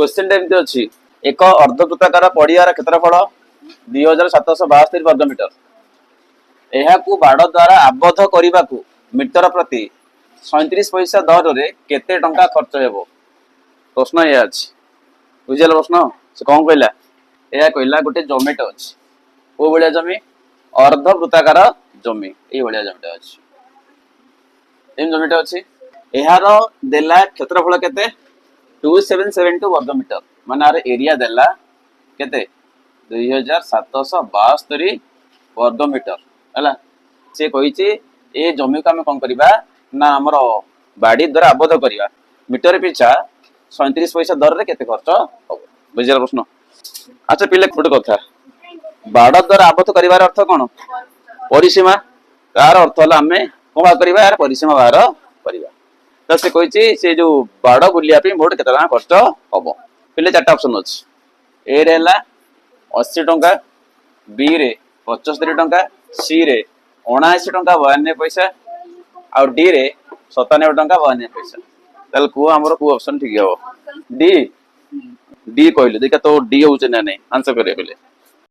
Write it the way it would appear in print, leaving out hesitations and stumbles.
Question एमती अच्छी एक अर्धवृत्ताकार पड़ियार क्षेत्रफल 2772 वर्ग मीटर यह बाड़ द्वारा आबद्ध करने को मीटर प्रति 37 पैसा दर रे केते टंका खर्च हेबो प्रश्न ये अछि बुझल प्रश्न से कौन कहला यह कहला गोटे जमीटे अच्छी को भाया जमी अर्धवृत्ताकार जमी ये भाया जमीटे अच्छी जमीटे अच्छी यार देला क्षेत्रफल केते 2772 वर्ग मीटर माने आर एरिया देला केते 2772 वर्ग मीटर है से कही ए जमी को आम कौन करवा ना आमर बाड़ी द्वारा आबद्ध करवा मीटर पिछा 37 पैसा दर रे केते खर्च हम बुझल प्रश्न। अच्छा पिले गोटे कथा बाड़ द्वारा आबद्ध करार अर्थ कौन परिसीमा तार अर्थ है आम कौन करवा यार परिसीमा बाहर करवा तो से कही से जो बाड़ बुलिया मोट केते टका खर्च हम पिले 4टा ऑप्शन अच्छी ए रे 80 टंका बी रे 75 टंका सी रे 79 टंका 92 पैसा और डी रे 97 टंका 92 पैसा ताल को हमरो को ऑप्शन ठीक हो डी डी कहले देखा तो डी होचे ना नहीं आंसर करे पहले